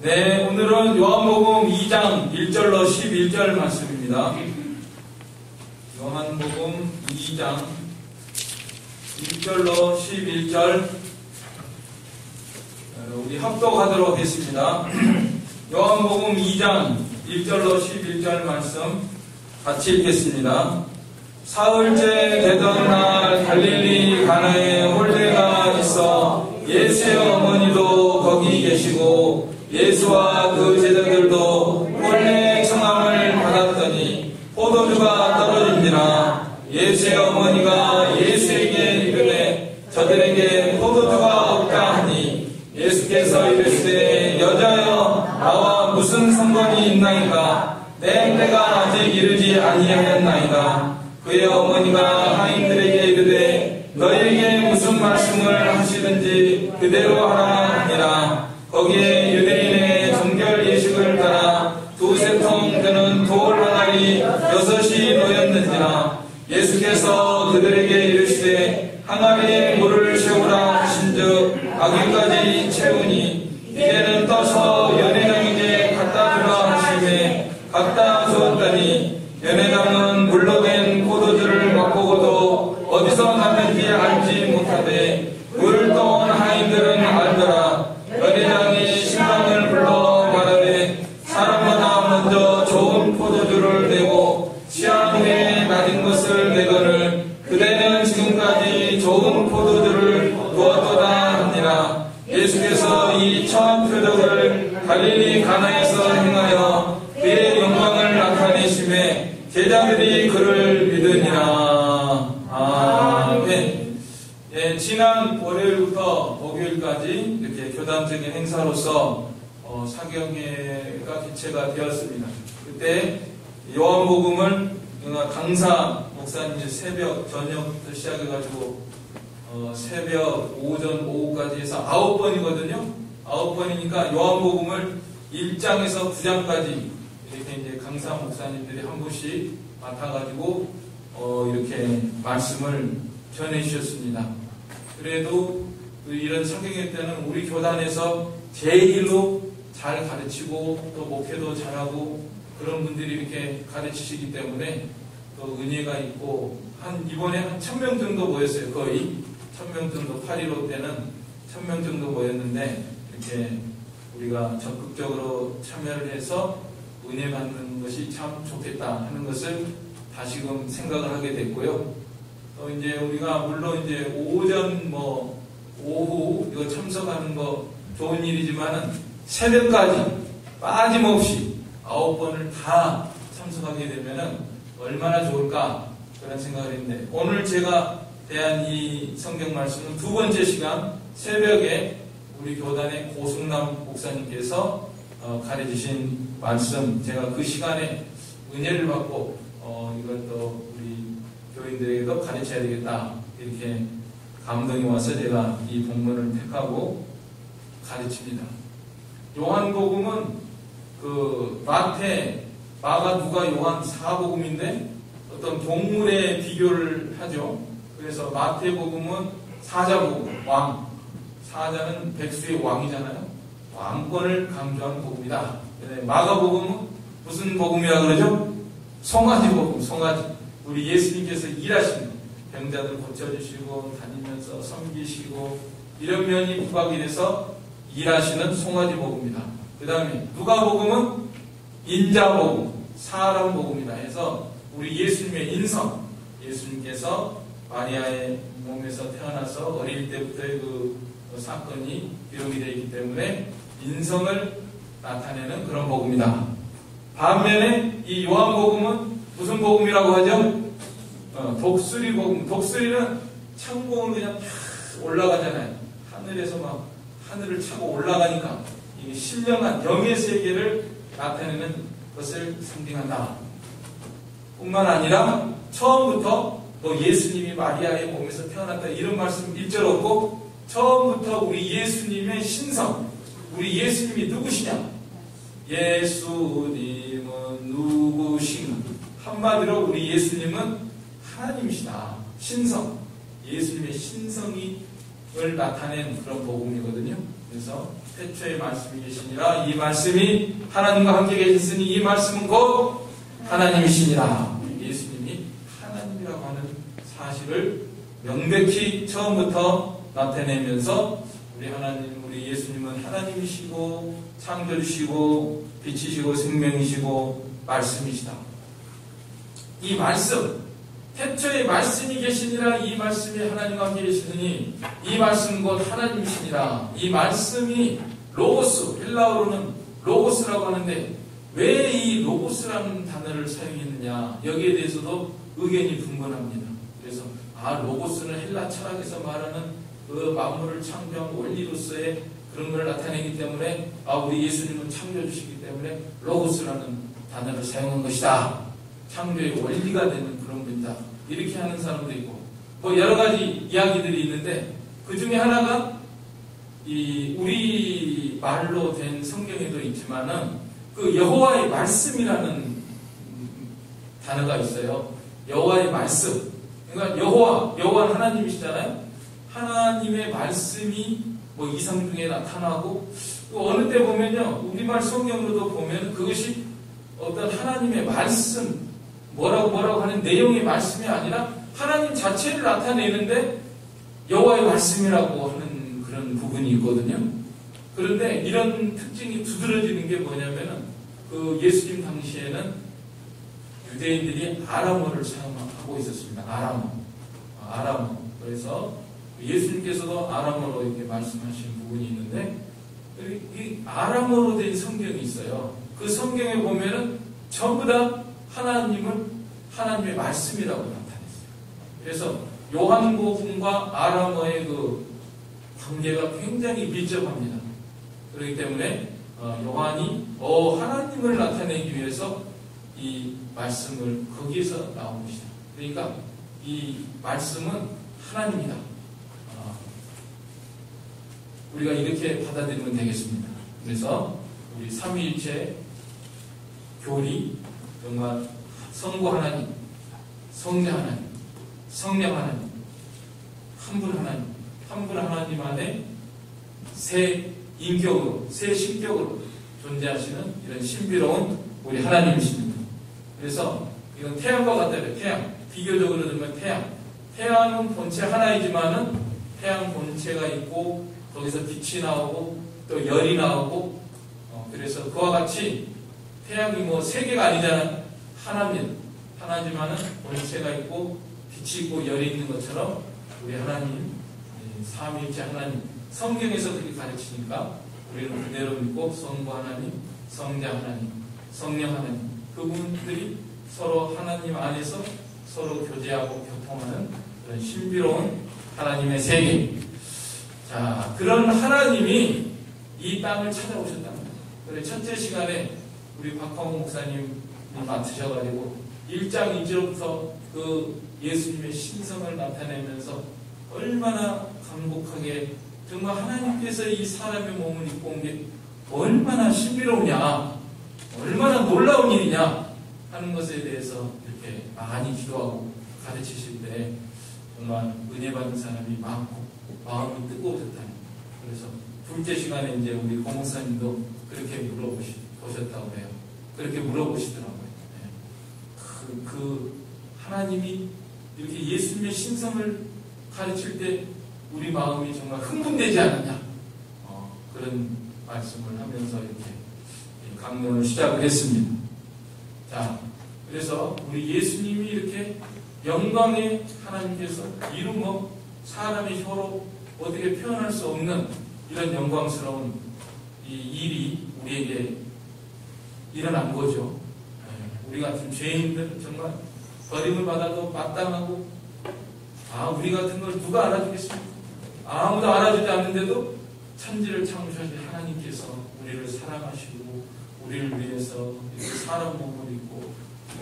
네, 오늘은 요한복음 2장 1절로 11절 말씀입니다. 요한복음 2장 1절로 11절 우리 합독하도록 하겠습니다. 요한복음 2장 1절로 11절 말씀 같이 읽겠습니다. 사흘째 되던 날 갈릴리 가나에 혼례가 있어 예수의 어머니도 거기 계시고 예수와 그 제자들도 혼례 청함을 받았더니 포도주가 떨어진지라. 예수의 어머니가 예수에게 이르되 저들에게 포도주가 없다 하니 예수께서 이르시되 여자여 나와 무슨 상관이 있나이까? 내 때가 아직 이르지 아니하였나이다. 그의 어머니가 하인들에게 이르되 너희에게 무슨 말씀을 하시든지 그대로 하라 하니라. 거기에 유대인의 정결 예식을 따라 두세 통 되는 돌 항아리 6이 놓였는지라. 예수께서 그들에게 이르시되 항아리에 물을 채우라 하신즉 아귀까지 채우니 이제는 떠서 연회장에게 갖다 주라 하시매 갖다 주었더니 연회장은 물로 된 포도주를 맛보고도 어디서 났는지 알지 못하되 물을 떠온 하인들은 알더라. 연회장이 신랑을 불러 말하되 사람마다 먼저 좋은 포도주를 내고 취한 후에 낮은 것을 내거늘 그대는 지금까지 좋은 포도주를 두었도다 하니라. 예수께서 이 처음 표적을 갈릴리 가나에서 행하여 그의 영광을 나타내심에 제자들이 그를 믿으니라. 아멘. 예, 지난 월요일부터 목요일까지 이렇게 교단적인 행사로서 사경회가 개최가 되었습니다. 그때 요한복음을 강사 목사님이 새벽 저녁부터 시작해가지고 새벽 오전 오후까지 해서 9번이거든요. 9번이니까 요한복음을 1장에서 9장까지 이렇게 이제 강사 목사님들이 한 분씩 맡아가지고 이렇게 말씀을 전해 주셨습니다. 그래도 이런 사경회 때는 우리 교단에서 제일로 잘 가르치고 또 목회도 잘하고 그런 분들이 이렇게 가르치시기 때문에 또 은혜가 있고 이번에 한 1000명 정도 모였어요. 거의 1000명 정도 8.15 때는 1000명 정도 모였는데 이렇게 우리가 적극적으로 참여를 해서 은혜 받는 것이 참 좋겠다 하는 것을 다시금 생각을 하게 됐고요. 또 이제 우리가 물론 이제 오전 오후 이거 참석하는 거 좋은 일이지만은 새벽까지 빠짐없이 9번을 다 참석하게 되면은 얼마나 좋을까 그런 생각을 했는데 오늘 제가 대한 이 성경 말씀은 두 번째 시간 새벽에 우리 교단의 고승남 목사님께서 가르치신 말씀 제가 그 시간에 은혜를 받고 이것도 우리 교인들에게도 가르쳐야 되겠다 이렇게 감동이 와서 제가 이 본문을 택하고 가르칩니다. 요한복음은 그 마가, 누가, 요한 4복음인데 어떤 동물의 비교를 하죠. 그래서 마태복음은 사자복음, 왕. 사자는 백수의 왕이잖아요. 왕권을 강조하는 복음이다. 마가복음은 무슨 복음이라 그러죠? 송아지복음, 송아지. 우리 예수님께서 일하시는 병자들 고쳐주시고 다니면서 섬기시고 이런 면이 부각이 돼서 일하시는 송아지복음이다. 그 다음에 누가복음은 인자복음, 사람복음이다 해서 우리 예수님의 인성, 예수님께서 마리아의 몸에서 태어나서 어릴 때부터의 그 사건이 기록이 되어 있기 때문에 인성을 나타내는 그런 복음이다. 반면에 이 요한복음은 무슨 복음이라고 하죠? 독수리 복음. 독수리는 창공을 그냥 팍 올라가잖아요. 하늘에서 막 하늘을 차고 올라가니까 이게 신령한 영의 세계를 나타내는 것을 상징한다. 뿐만 아니라 처음부터 예수님이 마리아의 몸에서 태어났다 이런 말씀 1절 없고 처음부터 우리 예수님의 신성, 우리 예수님이 누구시냐? 예수님은 누구신가? 한마디로 우리 예수님은 하나님이시다. 신성, 예수님의 신성을 나타낸 그런 복음이거든요. 그래서 태초에 말씀이 계시니라. 이 말씀이 하나님과 함께 계셨으니 이 말씀은 곧 하나님이시니라. 예수님이 하나님이라고 하는 사실을 명백히 처음부터 나타내면서 우리 하나님, 우리 예수님은 하나님이시고 창조주시고 빛이시고 생명이시고 말씀이시다. 이 말씀, 태초에 말씀이 계시니라. 이 말씀이 하나님과 함께 계시더니 이 말씀 곧 하나님이시니라. 이 말씀이 로고스, 헬라어로는 로고스라고 하는데 왜 이 로고스라는 단어를 사용했느냐, 여기에 대해서도 의견이 분분합니다. 그래서 로고스는 헬라 철학에서 말하는 그 만물을 창조한 원리로서의 그런 걸 나타내기 때문에 우리 예수님은 창조주시기 때문에 로고스라는 단어를 사용한 것이다. 창조의 원리가 되는 그런 분이다. 이렇게 하는 사람도 있고, 뭐 여러 가지 이야기들이 있는데 그 중에 하나가 이 우리 말로 된 성경에도 있지만은 그 여호와의 말씀이라는 단어가 있어요. 여호와의 말씀. 그러니까 여호와는 하나님이시잖아요. 하나님의 말씀이 뭐 이상중에 나타나고, 또 어느 때 보면요, 우리말 성경으로도 보면 그것이 어떤 하나님의 말씀, 뭐라고 하는 내용의 말씀이 아니라 하나님 자체를 나타내는데 여호와의 말씀이라고 하는 그런 부분이 있거든요. 그런데 이런 특징이 두드러지는 게 뭐냐면은 그 예수님 당시에는 유대인들이 아람어를 사용하고 있었습니다. 아람어. 그래서 예수님께서도 아람어로 이렇게 말씀하신 부분이 있는데, 이 아람어로 된 성경이 있어요. 그 성경에 보면은 전부 다 하나님의 말씀이라고 나타냈어요. 그래서 요한복음과 아람어의 그 관계가 굉장히 밀접합니다. 그렇기 때문에 요한이 하나님을 나타내기 위해서 이 말씀을 거기에서 나온 것이다. 그러니까 이 말씀은 하나님이다. 우리가 이렇게 받아들이면 되겠습니다. 그래서 우리 삼위일체 교리, 정말 성부 하나님, 성자 하나님, 성령 하나님, 한 분 하나님 안에 세 인격으로, 세 신격으로 존재하시는 이런 신비로운 우리 하나님이십니다. 그래서 이건 태양과 같다고요. 태양. 비교적으로 들면 태양은 본체 하나이지만은 태양 본체가 있고 거기서 빛이 나오고 또 열이 나오고, 그래서 그와 같이 태양이 뭐 세 개가 아니잖아. 하나지만은 본체가 있고 빛이 있고 열이 있는 것처럼 우리 하나님, 삼위일체 하나님, 성경에서 그렇게 가르치니까 우리는 그대로 믿고 성부 하나님, 성자 하나님, 성령 하나님, 그분들이 서로 하나님 안에서 서로 교제하고 교통하는 그런 신비로운 하나님의 세계. 자, 그런 하나님이 이 땅을 찾아오셨답니다. 그래서 첫째 시간에 우리 박광호 목사님이 맡으셔가지고 1장 2절부터 그 예수님의 신성을 나타내면서 얼마나 강복하게, 정말 하나님께서 이 사람의 몸을 입고 온 게 얼마나 신비로우냐, 얼마나 놀라운 일이냐 하는 것에 대해서 이렇게 많이 기도하고 가르치실 때 정말 은혜 받은 사람이 많고 마음이 뜨거워졌다는. 그래서 둘째 시간에 이제 우리 고목사님도 그렇게 물어보셨다고 해요. 그렇게 물어보시더라고요. 그 하나님이 이렇게 예수님의 신성을 가르칠 때 우리 마음이 정말 흥분되지 않느냐, 그런 말씀을 하면서 이렇게 강론을 시작을 했습니다. 자, 그래서 우리 예수님이 이렇게 영광의 하나님께서 이루어 사람의 혀로 어떻게 표현할 수 없는 이런 영광스러운 이 일이 우리에게 일어난 거죠. 우리 같은 죄인들은 정말 버림을 받아도 마땅하고, 우리 같은 걸 누가 알아주겠습니까? 아무도 알아주지 않는데도 천지를 창조하신 하나님께서 우리를 사랑하시고 우리를 위해서 이렇게 사람 몸을 입고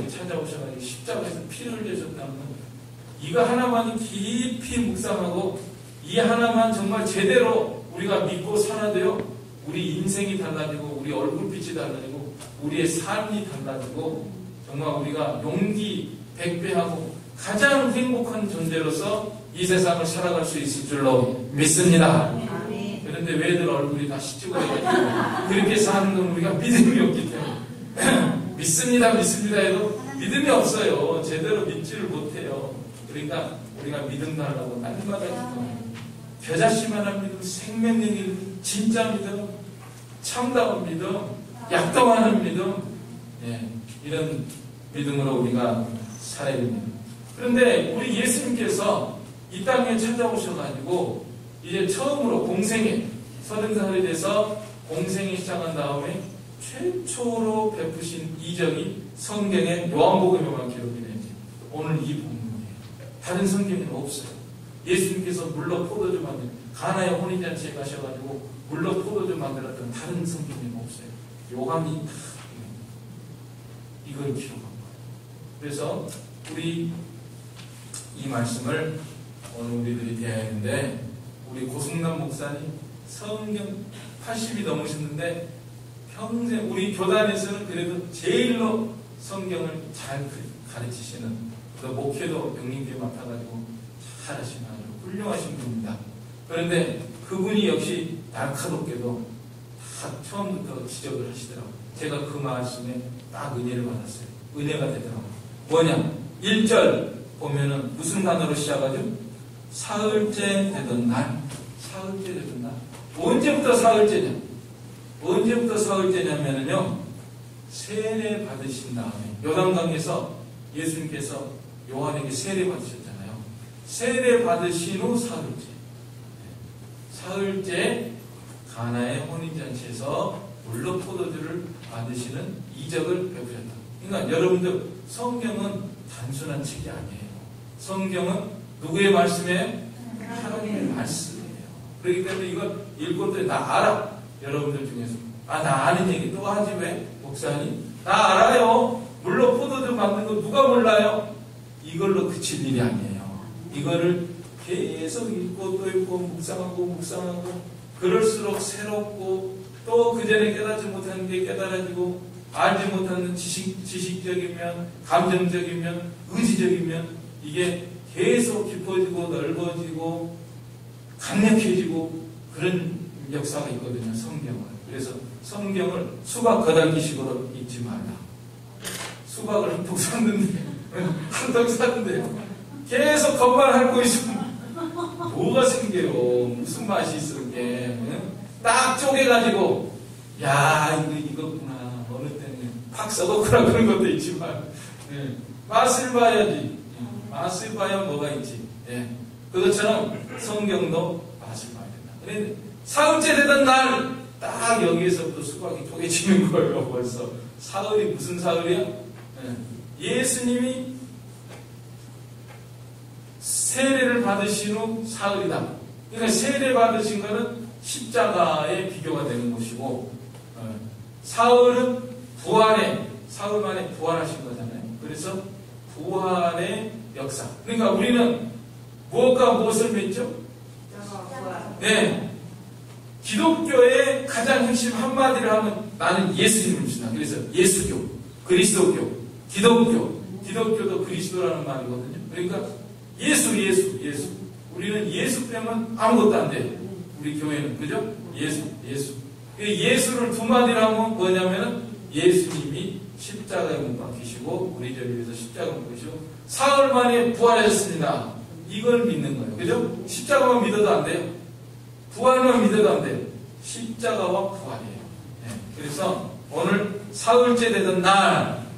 찾아오셔가지고 십자가에서 피를 흘려줬다는 것, 이거 하나만이 깊이 묵상하고 이 하나만 정말 제대로 우리가 믿고 살아도요, 우리 인생이 달라지고 우리 얼굴빛이 달라지고 우리의 삶이 달라지고 정말 우리가 용기 백배하고 가장 행복한 존재로서 이 세상을 살아갈 수 있을 줄로 믿습니다. 그런데 근데 왜들 얼굴이 다 시집어가지고 그렇게 사는 건 우리가 믿음이 없기 때문에 믿습니다 해도 믿음이 없어요. 제대로 믿지를 못해요. 그러니까 우리가 믿음 달라고 날마다 기도해요. 겨자씨만한 믿음, 생명력의 믿음, 진짜 믿음, 참다운 믿음, 약동하는 믿음, 이런 믿음으로 우리가 살아야 됩니다. 그런데 우리 예수님께서 이 땅에 찾아오셔가지고 이제 처음으로 공생애, 30살이 돼서 공생애 시작한 다음에 최초로 베푸신 이적이 성경의 요한복음에만 기록이 되지. 오늘 이 본문이에요. 다른 성경에는 없어요. 예수님께서 물로 포도주 만든 가나의 혼인잔치에 가셔가지고 물로 포도주 만들었던 다른 성경에는 없어요. 요한이 이걸 기록한 거예요. 그래서 우리 이 말씀을 오늘 우리들이 대하였는데, 우리 고승남 목사님 성경 80이 넘으셨는데 평생 우리 교단에서는 그래도 제일로 성경을 잘 가르치시는, 또 목회도 영림교회 맡아가지고 잘하시는 아주 훌륭하신 분입니다. 그런데 그분이 역시 날카롭게도 다 처음부터 지적을 하시더라고요. 제가 그 말씀에 딱 은혜를 받았어요. 은혜가 되더라고요. 뭐냐? 1절 보면은 무슨 단어로 시작하죠? 사흘째 되던 날. 사흘째 되던 날. 언제부터 사흘째냐? 언제부터 사흘째냐면요, 세례 받으신 다음에, 요단강에서 예수님께서 요한에게 세례 받으셨잖아요. 세례 받으신 후 사흘째. 사흘째 가나의 혼인잔치에서 물로 포도주를 받으시는 이적을 베푸셨다. 그러니까 여러분들, 성경은 단순한 책이 아니에요. 성경은 누구의 말씀이에요? 하나님의 말씀이에요. 그렇기 때문에 이걸 읽고 또 나 알아. 여러분들 중에서 나 아는 얘기 또 하지 왜? 목사님 나 알아요. 물로 포도주 만든 거 누가 몰라요? 이걸로 그칠 일이 아니에요. 이거를 계속 읽고 또 읽고 묵상하고 그럴수록 새롭고, 또 그전에 깨닫지 못하는 게 깨달아지고, 알지 못하는 지식적이면, 감정적이면, 의지적이면 이게 계속 깊어지고 넓어지고 강력해지고 그런 역사가 있거든요. 성경은. 그래서 성경을 수박 거달기식으로 읽지 말라. 수박을 한 통 샀는데요. 계속 겉만 핥고 있으면 뭐가 생겨요? 무슨 맛이 있을게? 딱 쪼개가지고 야 이거구나. 어느 때는 팍 썩었구나 그런 것도 있지만 맛을 봐야지. 맛을 봐야 뭐가 있지. 그것처럼 성경도 맛을 봐야 된다. 그런데 사흘째 되던 날 딱 여기에서부터 수박이 쪼개지는 거예요. 벌써 사흘이 무슨 사흘이야? 예수님이 세례를 받으신 후 사흘이다. 그러니까 세례 받으신 거는 십자가에 비교가 되는 것이고, 사흘은 사흘 만에 부활하신 거잖아요. 그래서 부활의 역사. 그러니까 우리는 무엇과 무엇을 맺죠? 기독교의 가장 핵심 한마디를 하면 나는 예수님을 믿는다. 그래서 예수교, 그리스도교, 기독교도 그리스도라는 말이거든요. 그러니까 예수. 우리는 예수 빼면 아무것도 안 돼. 우리 교회는. 그죠? 예수. 예수를 두 마디로 하면 뭐냐면은 예수님이 십자가에 못 박히시고 우리 죄를 위해서 십자가에 못 박히시고 사흘 만에 부활하셨습니다. 이걸 믿는 거예요. 그죠? 십자가만 믿어도 안 돼요. 부활만 믿어도 안 돼요. 십자가와 부활이에요. 그래서 오늘 사흘째 되던 날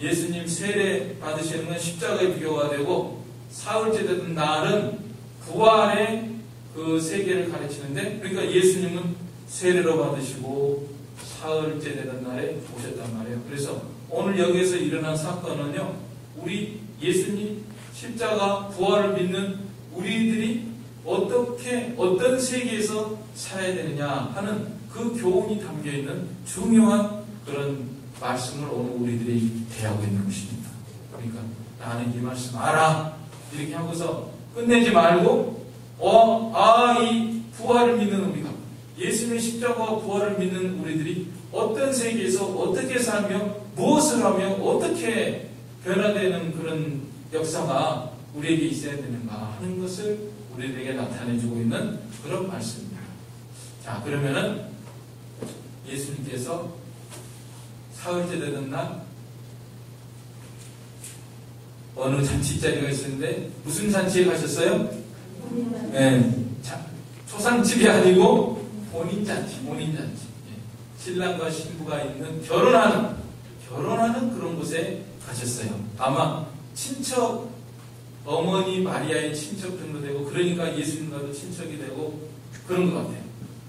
예수님 세례 받으시는 건 십자가의 비교가 되고, 사흘째 되던 날은 부활의 그 세계를 가르치는데, 그러니까 예수님은 세례로 받으시고 사흘째 되던 날에 오셨단 말이에요. 그래서 오늘 여기에서 일어난 사건은요, 우리 예수님 십자가 부활을 믿는 우리들이 어떤 세계에서 살아야 되느냐 하는 그 교훈이 담겨있는 중요한 그런 말씀을 오늘 우리들이 대하고 있는 것입니다. 그러니까 나는 이 말씀 알아. 이렇게 하고서 끝내지 말고, 이 부활을 믿는 우리가, 예수님의 십자가와 부활을 믿는 우리들이 어떤 세계에서 어떻게 살며 무엇을 하며 어떻게 변화되는 그런 역사가 우리에게 있어야 되는가 하는 것을 우리들에게 나타내주고 있는 그런 말씀입니다. 자, 그러면은 예수님께서 사흘째 되는 날 어느 잔치자리가 있었는데 무슨 잔치에 가셨어요? 네, 초상집이 아니고 혼인잔치. 신랑과 신부가 있는 결혼하는 그런 곳에 가셨어요. 아마 친척, 어머니 마리아의 친척 정도 되고, 그러니까 예수님과도 친척이 되고 그런 것 같아요.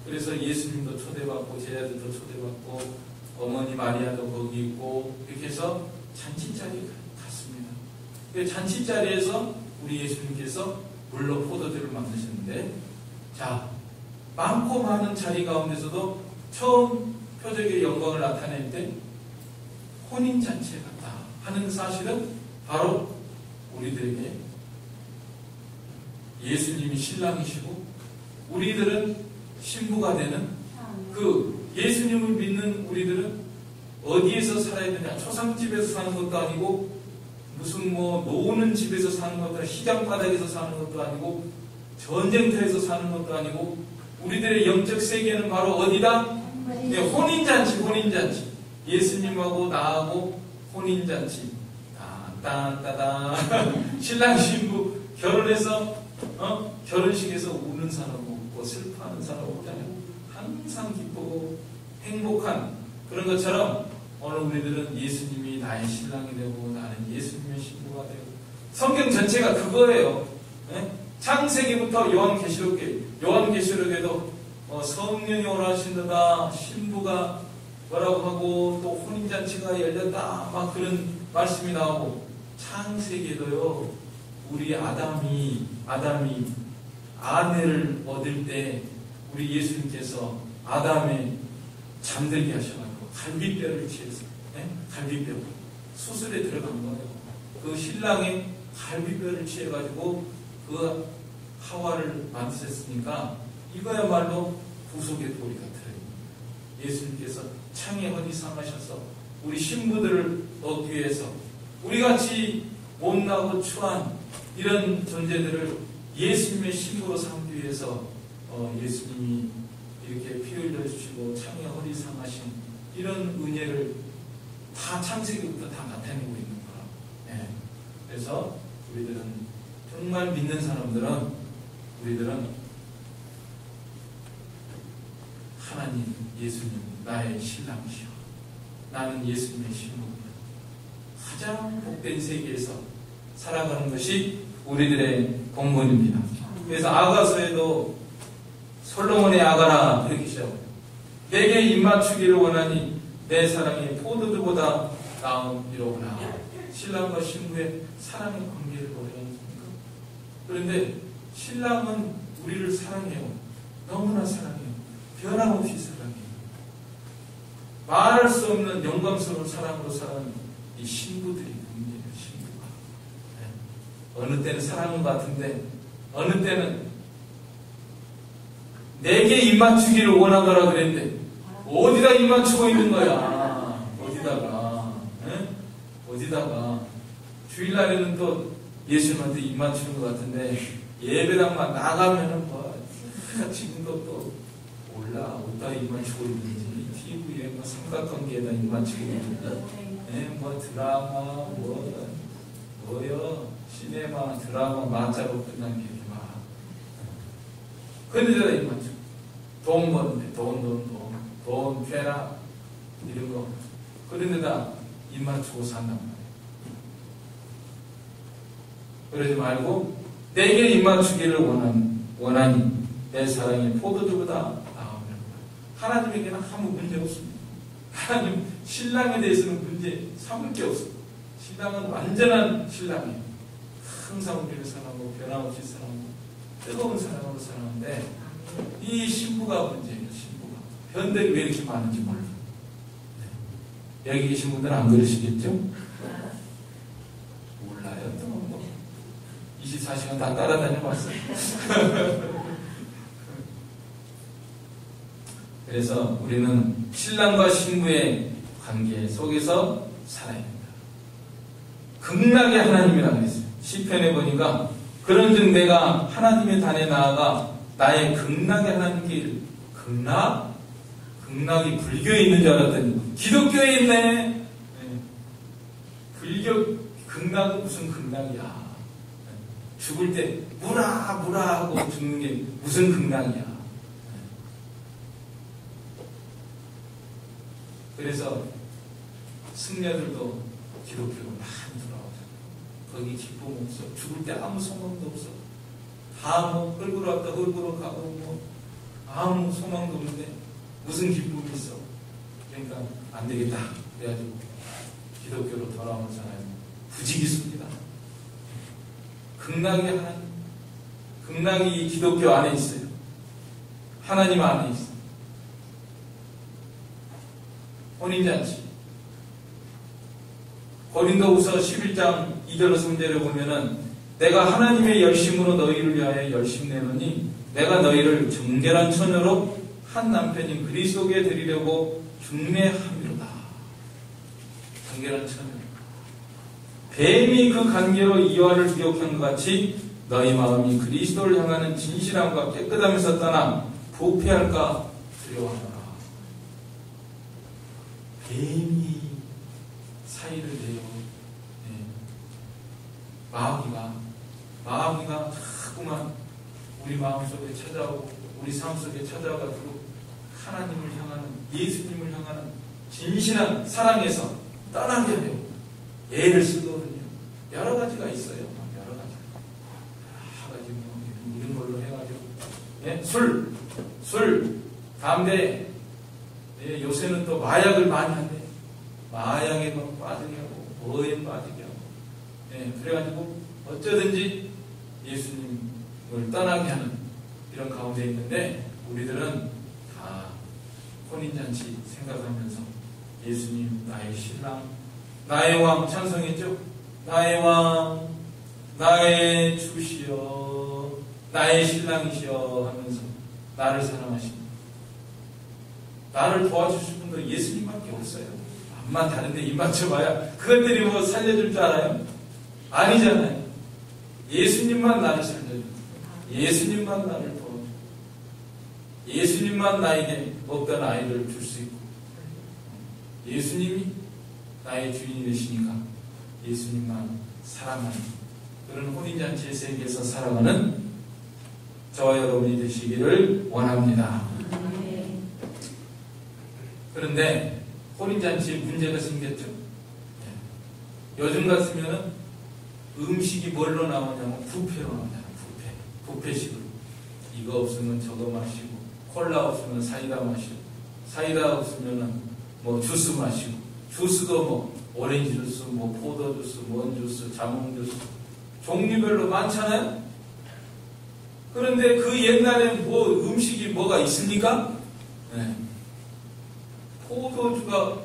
그래서 예수님도 초대받고 제자들도 초대받고 어머니 마리아도 거기 있고 이렇게 해서 잔치자리에 갔습니다. 그 잔치자리에서 우리 예수님께서 물로 포도주를 만드셨는데, 자, 많고 많은 자리 가운데서도 처음 표적의 영광을 나타낼 때 혼인잔치에 갔다 하는 사실은 바로 우리들에게 예수님이 신랑이시고 우리들은 신부가 되는 그 예수님을 믿는 우리들은 어디에서 살아야 되냐? 초상집에서 사는 것도 아니고 무슨 노는 집에서 사는 것도 아니고 시장바닥에서 사는 것도 아니고 전쟁터에서 사는 것도 아니고 우리들의 영적 세계는 바로 어디다? 네, 혼인잔치. 예수님하고 나하고 혼인잔치. 따따따. 신랑 신부 결혼해서 결혼식에서 우는 사람 없고 슬퍼하는 사람 없잖아요. 항상 기쁘고 행복한 그런 것처럼 오늘 우리들은 예수님이 나의 신랑이 되고 나는 예수님의 신부가 되고 성경 전체가 그거예요. 네? 창세기부터 요한계시록에도 성령이 오라하신다, 신부가 뭐라고 하고 또 혼인잔치가 열렸다 막 그런 말씀이 나오고, 창세기에도요 우리 아담이 아내를 얻을 때 우리 예수님께서 아담의 잠들게 하셔가지고 갈비뼈를 취해서 갈비뼈 수술에 들어간 거예요. 그 신랑의 갈비뼈를 취해가지고 그 하와를 만드셨으니까 이거야말로 구속의 도리 같아요. 예수님께서 창에 허리 삼으셔서 우리 신부들을 얻기 위해서 우리같이 못나고 추한 이런 존재들을 예수님의 신부로 삼기 위해서 예수님이 이렇게 피 흘려주시고 창에 허리 삼으신 이런 은혜를 다 창세기부터 다 나타내고 있는 거라. 네. 그래서 우리들은 정말 믿는 사람들은 우리들은 하나님, 예수님, 나의 신랑이시여. 나는 예수님의 신부입니다. 가장 복된 세계에서 살아가는 것이 우리들의 본분입니다. 그래서 아가서에도 솔로몬의 아가라 이렇게 시작해요. 내게 입맞추기를 원하니 내 사랑이 포도주보다 나음이로구나. 신랑과 신부의 사랑의 관계를 뭐라는 겁니까? 그런데 신랑은 우리를 사랑해요. 너무나 사랑해요. 변함없이 사랑해요. 말할 수 없는 영광스러운 사랑으로 사랑하는 이 신부들이 문제예요. 신부가. 네. 어느 때는 사랑은 같은데 어느 때는 내게 입맞추기를 원하더라 그랬는데 어디다 입맞추고 있는 거야. 어디다가 주일날에는 또 예수님한테 입맞추는 것 같은데 예배당만 나가면은 지금도 또 몰라 어디다 입맞추고 있는지 TV에 삼각관계에다 입맞추고 있는지 드라마 뭐요 시네마 드라마 만자로 끝난 게 이렇게 많아. 그런데다 입맞추고 돈 버는데 돈 쾌락 이런 거 그런데다 입맞추고 산단 말이에요. 그러지 말고 내게 입맞추기를 원하니 내 사랑이 포도주보다 나으면 하나님에게는 아무 문제 없습니다. 하나님 신랑에 대해서는 문제 삼을 게 없습니다. 신랑은 완전한 신랑이에요. 항상 우리를 사랑하고 변함없이 사랑하고 뜨거운 사랑으로 사랑하는데 이 신부가 문제예요. 신부가 변들이 왜 이렇게 많은지 몰라요. 네. 여기 계신 분들은 안 그러시겠죠? 몰라요. 또 24시간 다 따라다녀봤어요. 그래서 우리는 신랑과 신부의 관계 속에서 살아야 합니다. 극락의 하나님이라고 했어요. 시편에 보니까 그런즉 내가 하나님의 단에 나아가 나의 극락의 하나님께 극락이 불교에 있는 줄 알았더니 기독교에 있네. 불교 극락은 무슨 극락이야. 죽을 때 무라 하고 죽는 게 무슨 극락이야. 그래서 승려들도 기독교로 많이 돌아오잖아요. 거기 기쁨 없어. 죽을 때 아무 소망도 없어. 다 뭐 흙으로 왔다 흙으로 가고 뭐 아무 소망도 없는데 무슨 기쁨이 있어. 그러니까 안 되겠다. 그래가지고 기독교로 돌아오는 사람이 부지기수입니다. 극락의 하나님, 극락이 기독교 안에 있어요. 하나님 안에 있어요. 혼인잔치. 고린도후서 11장 2절로 3절에 보면은 내가 하나님의 열심으로 너희를 위하여 열심내노니 내가 너희를 정결한 처녀로 한 남편인 그리스도께 드리려고 중매함이로다. 정결한 처녀. 뱀이 그 관계로 이와를 미혹한 것 같이 너희 마음이 그리스도를 향하는 진실함과 깨끗함에서 떠나 부패할까 두려워하노라. 뱀이 사이를 내요. 마귀가 자꾸만 우리 마음속에 찾아오고 우리 삶 속에 찾아와가지고 하나님을 향하는, 예수님을 향하는 진실한 사랑에서 떠나게 해요. 예를 쓰거든요. 여러 가지가 있어요. 여러 가지 뭐 이런 걸로 해가지고 술, 담배. 요새는 또 마약을 많이 한대. 마약에 빠지게 하고 뭐에 빠지게 하고. 그래가지고 어쩌든지 예수님을 떠나게 하는 이런 가운데 있는데 우리들은 다 혼인잔치 생각하면서 예수님 나의 신랑, 나의 왕 찬송했죠? 나의 왕, 나의 주시여, 나의 신랑이시여 하면서 나를 사랑하십니다. 나를 도와주실 분도 예수님밖에 없어요. 암만 다른데 입 맞춰봐야 그것들이 뭐 살려줄 줄 알아요? 아니잖아요. 예수님만 나를 살려줍니다. 예수님만 나를 도와줍니다. 예수님만 나에게 먹던 아이를 줄 수 있고 예수님이 나의 주인이 되시니까 예수님만 사랑하는 그런 혼인잔치의 세계에서 살아가는 저와 여러분이 되시기를 원합니다. 그런데 혼인잔치에 문제가 생겼죠. 요즘 같으면 음식이 뭘로 나오냐면 뷔페로 나오잖아요. 뷔페식으로. 이거 없으면 저거 마시고, 콜라 없으면 사이다 마시고, 사이다 없으면 뭐 주스 마시고, 주스도 뭐 오렌지 주스, 뭐 포도 주스, 뭔 주스, 자몽 주스, 종류별로 많잖아요. 그런데 그 옛날에 뭐 음식이 뭐가 있습니까?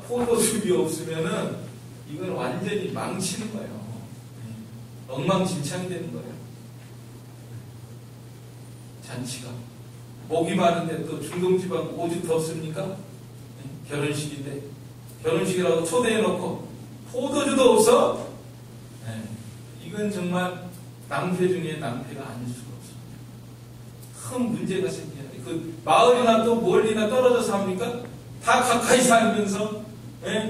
포도즙이 없으면은 이건 완전히 망치는 거예요. 엉망진창이 되는 거예요. 잔치가. 목이 많은데 또 중동지방 오죽 덥습니까? 결혼식인데. 결혼식이라고 초대해놓고 포도주도 없어? 이건 정말 낭패 중에 낭패가 아닐 수가 없습니다. 큰 문제가 생겨요. 그 마을이나 또 멀리나 떨어져서 합니까? 다 가까이 살면서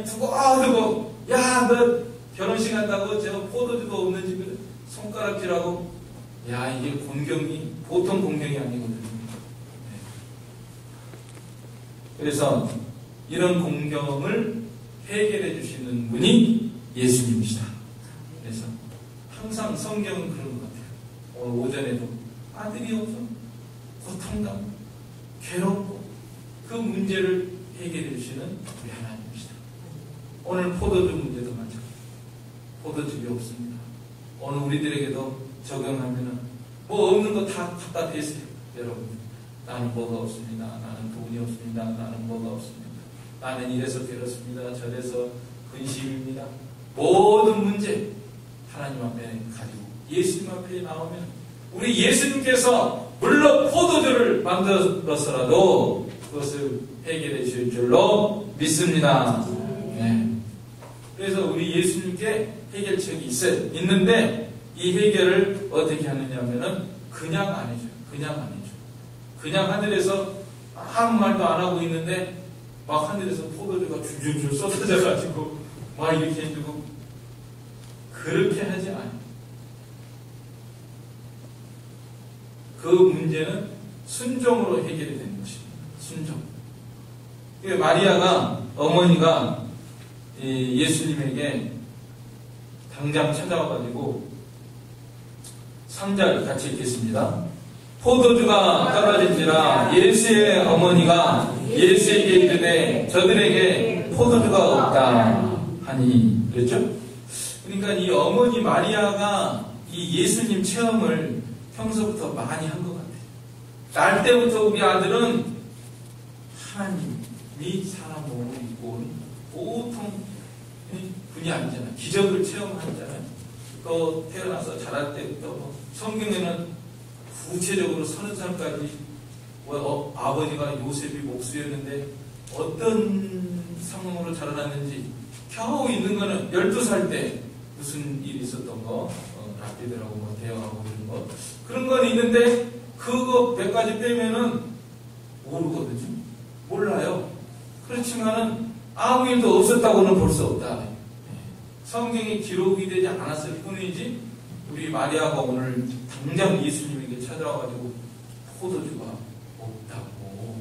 두고 야, 너 결혼식 한다고 저 포도주도 없는 집에 손가락질하고 야, 이게 공경이 보통 공경이 아니거든요. 그래서 이런 공경을 해결해 주시는 분이 예수님이시다. 그래서 항상 성경은 그런 것 같아요. 오늘 오전에도 아들이 없어 고통당하고 괴롭고 그 문제를 해결해 주시는 우리 하나님이시다. 오늘 포도주 문제도 마찬가지입니다. 포도즙이 없습니다. 오늘 우리들에게도 적용하면은 뭐 없는 거 다 갖다 대세요. 여러분, 나는 뭐가 없습니다. 나는 돈이 없습니다. 나는 뭐가 없습니다. 나는 이래서 괴롭습니다. 저래서 근심입니다. 모든 문제 하나님 앞에 가지고 예수님 앞에 나오면 우리 예수님께서 물론 포도주를 만들었더라도 그것을 해결해 주실 줄로 믿습니다. 그래서 우리 예수님께 해결책이 있는데 이 해결을 어떻게 하느냐면은 그냥 안 해줘요. 그냥 안 해줘요. 그냥 하늘에서 아무 말도 안 하고 있는데 막 하늘에서 포도주가 줄줄줄 쏟아져가지고 막 이렇게 해주고 그렇게 하지 않아요. 그 문제는 순종으로 해결이 되는 것입니다. 순종. 마리아가 어머니가 예수님에게 당장 찾아와가지고 3절 같이 읽겠습니다. 포도주가 떨어진지라 예수의 어머니가 예수에게 이르되 저들에게 포도주가 없다 하니 그랬죠? 그러니까 이 어머니 마리아가 이 예수님 체험을 평소부터 많이 한 것 같아요. 날 때부터 우리 아들은 하나님이 사람 몸을 입고 온 보통 분이 아니잖아요. 기적을 체험하잖아요. 또 태어나서 자랄 때부터 성경에는 구체적으로 30살까지 아버지가 요셉이 목수였는데 어떤 상황으로 자라났는지 겨우 있는 거는 12살 때 무슨 일이 있었던 거 랍비들하고 뭐 대화하고 이런 거 그런 건 있는데 그거 100가지 빼면은 모르거든요. 몰라요. 그렇지만은 아무 일도 없었다고는 볼 수 없다. 성경에 기록이 되지 않았을 뿐이지 우리 마리아가 오늘 당장 예수님에게 찾아와가지고 포도주가 없다고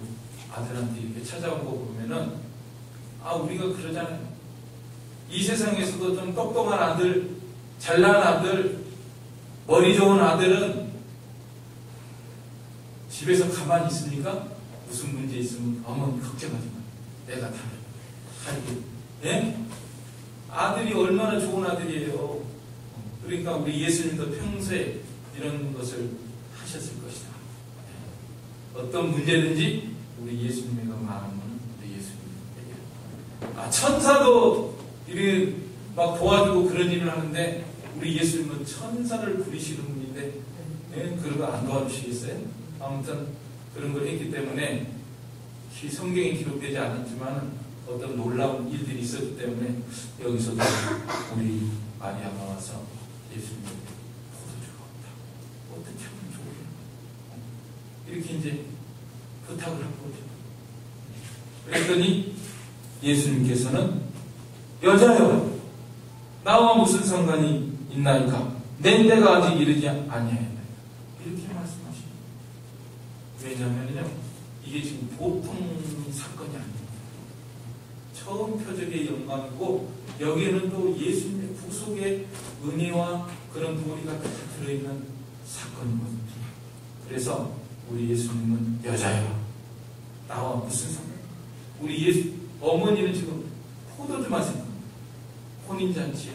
아들한테 이렇게 찾아온 거 보면은 우리가 그러잖아요. 이 세상에서도 좀 똑똑한 아들, 잘난 아들, 머리 좋은 아들은 집에서 가만히 있습니까? 무슨 문제 있으면 어머니 걱정하지 마. 내가 다 할게. 예? 아들이 얼마나 좋은 아들이에요. 그러니까 우리 예수님도 평소에 이런 것을 하셨을 것이다. 어떤 문제든지 우리 예수님과 마음은 우리 예수님에게. 천사도 이렇게 막 도와주고 그런 일을 하는데 우리 예수님은 천사를 부리시는 분인데 그런 거 안 도와주시겠어요? 아무튼 그런 걸 했기 때문에 성경에 기록되지 않았지만 어떤 놀라운 일들이 있었기 때문에 여기서도 우리 마리아가 와서 예수님께 포도주가 없다. 어떻게 하면 좋을까? 이렇게 이제 부탁을 한 거죠. 그랬더니 예수님께서는 여자여 나와 무슨 상관이 있나이까? 내 때가 아직 이르지 아니하였나이까? 이렇게 말씀하십니다. 왜냐하면요 이게 지금 보통 사건이 아닙니다. 처음 표적의 영광이고 여기에는 또 예수님의 구속의 은혜와 그런 도리가 다 들어있는 사건이거든요. 그래서 우리 예수님은 여자야 나와 무슨 상관? 우리 어머니는 지금 포도주만 생각합니다. 혼인잔치에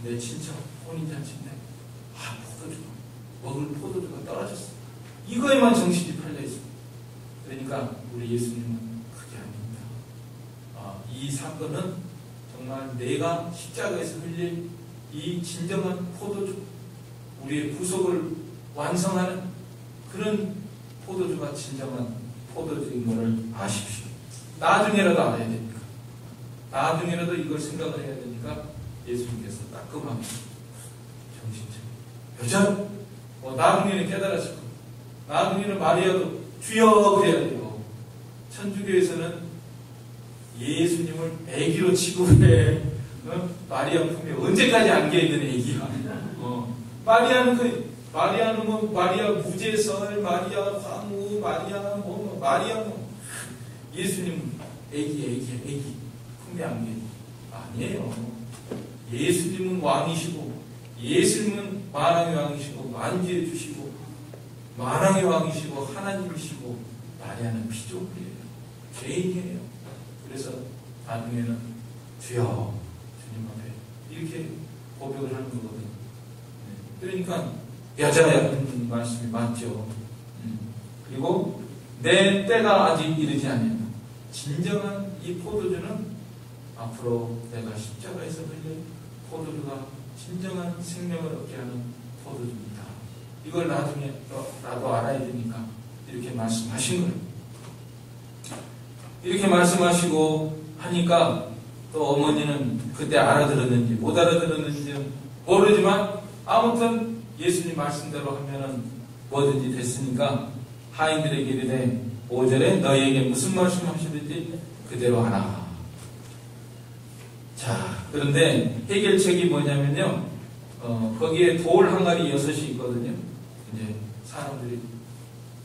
내 친척 혼인잔치인데 포도주가 먹을 포도주가 떨어졌어. 이거에만 정신이 팔려있습니다. 그러니까 우리 예수님은 그게 아닙니다. 이 사건은 정말 내가 십자가에서 흘릴 이 진정한 포도주, 우리의 구속을 완성하는 그런 포도주가 진정한 포도주인 것을 아십시오. 나중에라도 알아야 되니까. 나중에라도 이걸 생각을 해야 되니까 예수님께서 따끔하게 정신차려. 여자, 나중에는 깨달았을 거예요. 나중에는 마리아도 주여 그래야 돼요. 천주교에서는 예수님을 아기로 취급해. 마리아 품에 언제까지 안겨 있는 아기야. 마리아는 마리아 무제설, 마리아 황후, 마리아 예수님 아기 품에 안겨. 아니에요. 예수님은 왕이시고 예수님은 만왕의 왕이시고 만주해 주시고 만왕의 왕이시고 하나님이시고 마리아는 피조물이에요. 죄인이에요. 그래서 나중에는 주여 주님 앞에 이렇게 고백을 하는 거거든요. 그러니까 여자라는 말씀이 맞죠. 그리고 내 때가 아직 이르지 않았다. 진정한 이 포도주는 앞으로 내가 십자가에서 흘릴 포도주가 진정한 생명을 얻게 하는 포도주입니다. 이걸 나중에 나도 알아야 되니까 이렇게 말씀하신 거예요. 이렇게 말씀하시고 하니까 또 어머니는 그때 알아들었는지 못 알아들었는지는 모르지만 아무튼 예수님 말씀대로 하면은 뭐든지 됐으니까 하인들에게 이르되 5절에 너희에게 무슨 말씀하시든지 그대로 하라. 자, 그런데 해결책이 뭐냐면요, 거기에 돌 항아리 6이 있거든요. 이제 사람들이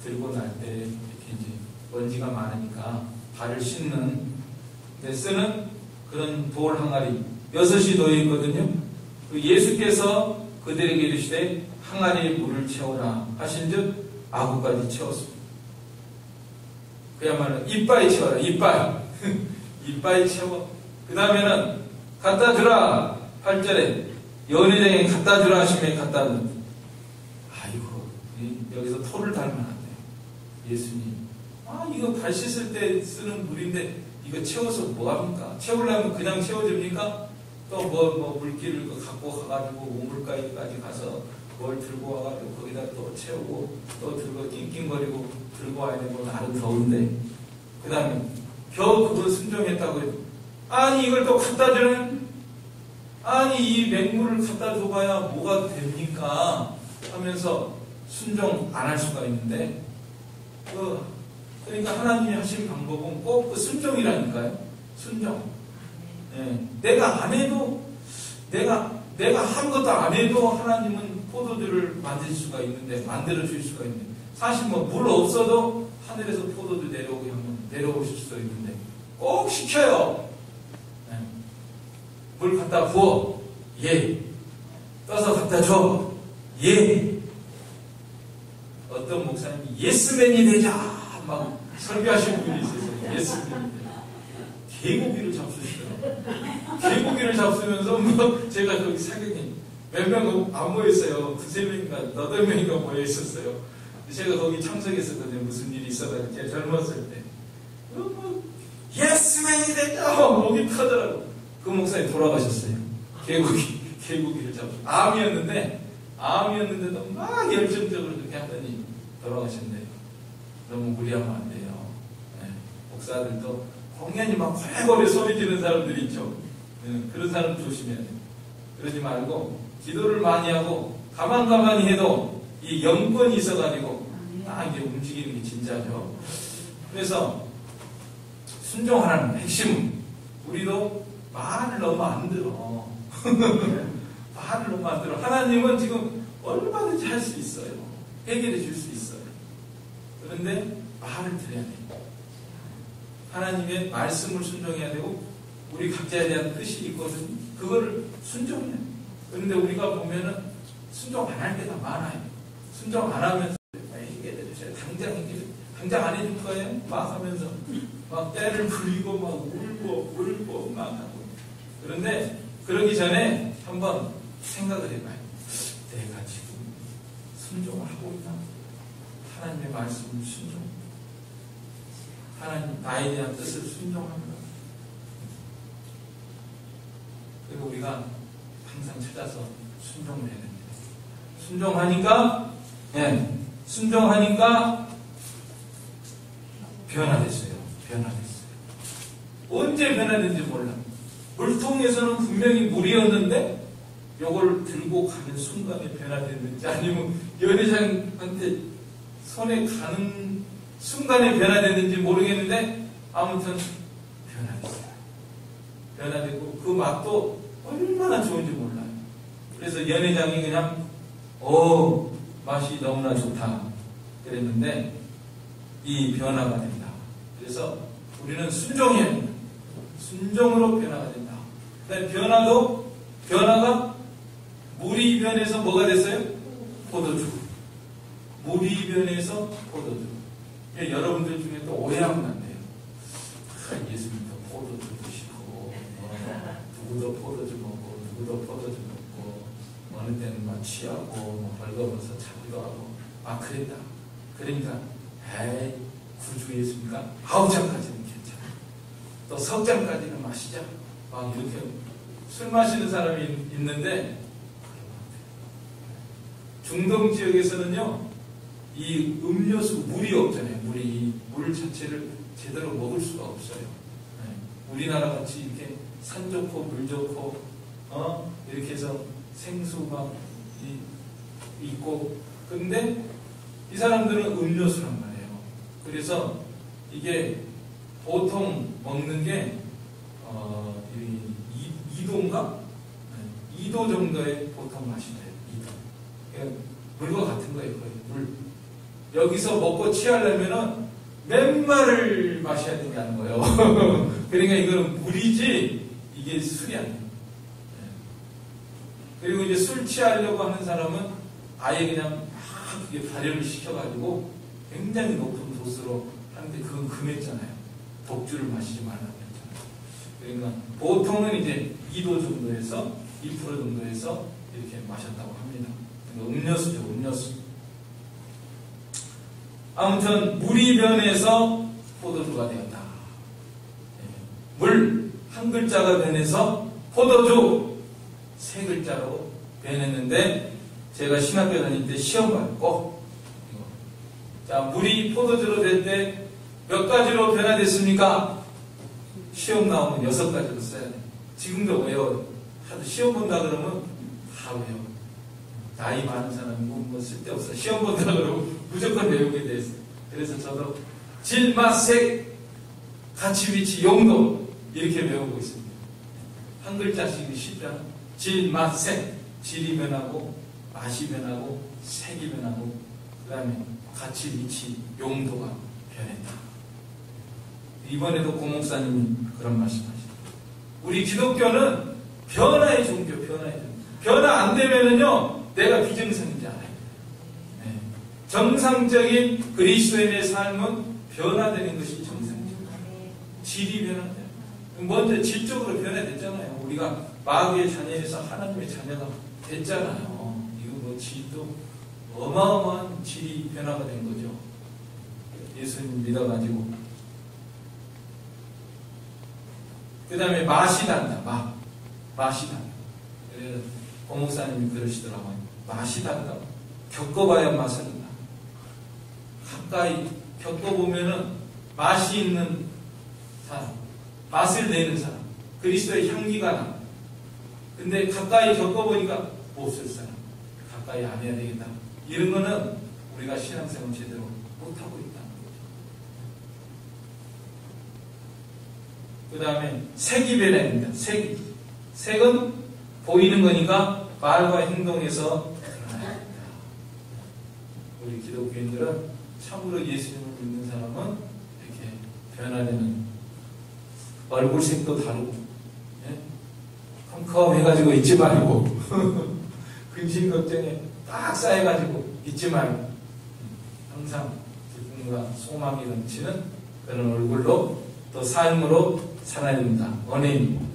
들고 날 때 이렇게 이제 먼지가 많으니까 발을 씻는 데 쓰는 그런 돌 항아리 6이 놓여 있거든요. 예수께서 그들에게 이르시되 항아리에 물을 채우라 하신즉 아구까지 채웠습니다. 그야말로 이빠이 채워라. 이빠이 이빠이 채워. 그 다음에는 갖다 주라. 8절에 연회장에 갖다 주라 하시면 갖다 주. 아이고, 여기서 토를 닮아놨네요. 예수님, 이거 발 씻을 때 쓰는 물인데 이거 채워서 뭐합니까? 채우려면 그냥 채워줍니까? 또 물기를 갖고 가가지고 우물가에까지 가서 뭘 들고 와가지고 거기다 또 채우고 또 들고 낑낑거리고 들고 와야 되고 나름 더운데, 그 다음에 겨우 그거 순종했다고 해도 아니 이걸 또 갖다 주는, 아니 이 맹물을 갖다 줘봐야 뭐가 됩니까? 하면서 순종 안 할 수가 있는데, 그러니까 하나님이 하신 방법은 꼭 그 순종이라니까요. 순종. 예, 내가 안 해도, 내가 아무것도 안 해도 하나님은 포도주를 만들 수가 있는데, 만들어 줄 수가 있는데, 사실 물 없어도 하늘에서 포도주 내려오게 하면 내려오실 수도 있는데, 꼭 시켜요. 예, 물 갖다 부어. 예. 떠서 갖다 줘. 예. 어떤 목사님이 예스맨이 되자 막 설교하시는 분이 있었어요. 예스맨이 되자. 개고기를 잡수시더라고요. 개고기를 잡수면서 제가 거기 사경이 몇 명 안 모였어요. 9~3명인가 8명인가 모여 있었어요. 제가 거기 참석했었거든요. 무슨 일이 있어가지고 제가 젊었을 때. 예스맨이 되자 목이 타더라고. 그 목사님 돌아가셨어요. 개고기를 잡수. 암이었는데도 막 열정적으로 그렇게 하더니 돌아가셨네요. 너무 무리하면 안 돼요. 네. 목사들도 공연히 막 고래고래 소리 지르는 사람들이 있죠. 네. 그런 사람 조심해야 돼요. 그러지 말고 기도를 많이 하고 가만히 해도 이 영권이 있어가지고 이게 움직이는 게 진짜죠. 그래서 순종하라는 핵심은 우리도 말을 너무 안 들어. 말을 너무 안 들어. 하나님은 지금 얼마든지 할 수 있어요. 해결해 줄 수 있어요. 그런데 말을 들어야 돼요. 하나님의 말씀을 순종해야 되고 우리 각자에 대한 뜻이 있거든요. 그거를 순종해야 돼요. 그런데 우리가 보면은 순종 안 할 때가 많아요. 순종 안 하면서 해결해 주세요. 당장 안 해줄 거예요. 막 하면서 막 때를 부리고 막 울고 막 하고. 그런데 그러기 전에 한번 생각을 해봐요. 내가 지금 순종을 하고 있나? 하나님의 말씀을 순종. 하나님 나에 대한 뜻을 순종합니다. 그리고 우리가 항상 찾아서 순종을 해야 됩니다. 순종하니까 변화됐어요. 언제 변화된지 몰라. 물통에서는 분명히 물이었는데 요걸 들고 가는 순간에 변화됐는지 아니면 연회장한테 손에 가는 순간에 변화됐는지 모르겠는데 아무튼 변화되고 그 맛도 얼마나 좋은지 몰라요. 그래서 연회장이 그냥 맛이 너무나 좋다 그랬는데 이 변화가 된다. 그래서 우리는 순종해야 된다. 순종으로 변화가 된다. 변화가 물이 변해서 뭐가 됐어요? 포도주. 물이 변해서 포도주. 여러분들 중에 또 오해하면 안 돼요. 예수님도 포도주 드시고, 누구도 포도주 먹고, 누구도 포도주 먹고, 어느 때는 막 취하고, 벌거벗어 자기도 하고, 그랬다. 그러니까, 구주 예수니까 9잔까지는 괜찮아. 또 석잔까지는 마시자. 막 이렇게 술 마시는 사람이 있는데, 중동 지역에서는요, 이 음료수, 물이 없잖아요. 물 자체를 제대로 먹을 수가 없어요. 우리나라 같이 이렇게 산 좋고, 물 좋고, 이렇게 해서 생수 막 있고, 근데 이 사람들은 음료수란 말이에요. 그래서 이게 보통 먹는 게 2도인가? 2도 정도의 보통 맛이 돼요. 2도. 그러니까 물과 같은 거예요. 거의 물. 여기서 먹고 취하려면은 몇 마를 마셔야 된다는 거예요. 그러니까 이거는 물이지 이게 술이 아니에요. 그리고 이제 술 취하려고 하는 사람은 아예 그냥 막 그게 발효를 시켜가지고 굉장히 높은 도수로 하는데 그건 금했잖아요. 독주를 마시지 말라고 했잖아요. 그러니까 보통은 이제 2도 정도에서 2% 정도에서 이렇게 마셨다고 합니다. 그러니까 음료수죠, 음료수. 아무튼 물이 변해서 포도주가 되었다. 물 한 글자가 변해서 포도주 세 글자로 변했는데 제가 신학교 다닐 때 시험 봤고, 자, 물이 포도주로 될 때 몇 가지로 변화됐습니까? 시험 나오면 6가지로 써야 돼. 지금도 외워. 하도 시험 본다 그러면 다 외워. 나이 많은 사람은 뭐 쓸데없어. 시험 본다 그러면 무조건 외우게 돼 있어요. 그래서 저도 질, 맛, 색, 가치, 위치, 용도 이렇게 외우고 있습니다. 한 글자씩이 쉽잖아. 질, 맛, 색. 질이 변하고 맛이 변하고 색이 변하고 그 다음에 가치, 위치, 용도가 변했다. 이번에도 고목사님이 그런 말씀하시죠. 우리 기독교는 변화의 종교, 변화의 종교. 변화 안 되면은요, 내가 비정상인지 알아요. 네. 정상적인 그리스도인의 삶은 변화되는 것이 정상이죠. 질이 변화돼요. 먼저 질적으로 변화됐잖아요. 우리가 마귀의 자녀에서 하나님의 자녀가 됐잖아요. 이거 뭐 질도 어마어마한 질이 변화가 된 거죠. 예수님 믿어가지고. 그 다음에 맛이 난다. 맛이 난다. 그래서 고목사님이 그러시더라고요. 맛이 난다. 겪어봐야 맛을 난다. 가까이 겪어보면은 맛이 있는 사람, 맛을 내는 사람, 그리스도의 향기가 나. 근데 가까이 겪어보니까 못 쓸 사람, 가까이 안 해야 되겠다. 이런 거는 우리가 신앙생활 제대로 못하고 있다는 거죠. 그 다음에 색이 변화입니다. 색은 보이는 거니까 말과 행동에서 드러나야 합니다. 우리 기독교인들은 참으로 예수님을 믿는 사람은 이렇게 변화되는 얼굴색도 다르고, 예? 컴컴해가지고 있지 말고 근심 걱정에 딱 쌓여가지고 있지 말고 항상 기쁨과 소망이 넘치는 그런 얼굴로 또 삶으로 살아야 됩니다. 언행입니다.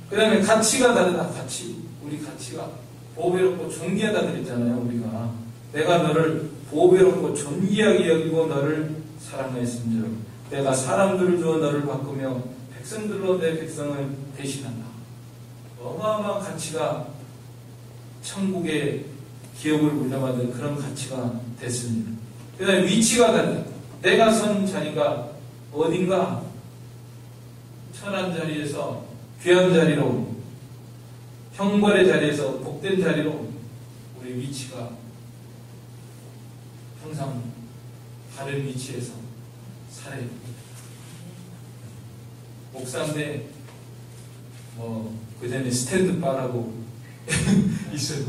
그 다음에 가치가 다르다. 가치. 우리 가치가 보배롭고 존귀하다 그랬잖아요. 우리가 내가 너를 보배롭고 존귀하게 여기고 너를 사랑하였음즉 내가 사람들을 주어 너를 바꾸며 백성들로 내 백성을 대신한다. 어마어마한 가치가 천국의 기업을 물려받은 그런 가치가 됐습니다. 그 다음에 위치가 다르다. 내가 선 자리가 어딘가 천한 자리에서 귀한 자리로, 형벌의 자리에서 복된 자리로 우리 위치가 항상 다른 위치에서 살아야 됩니다. 목사인데 그 전에 스탠드바라고 있어요.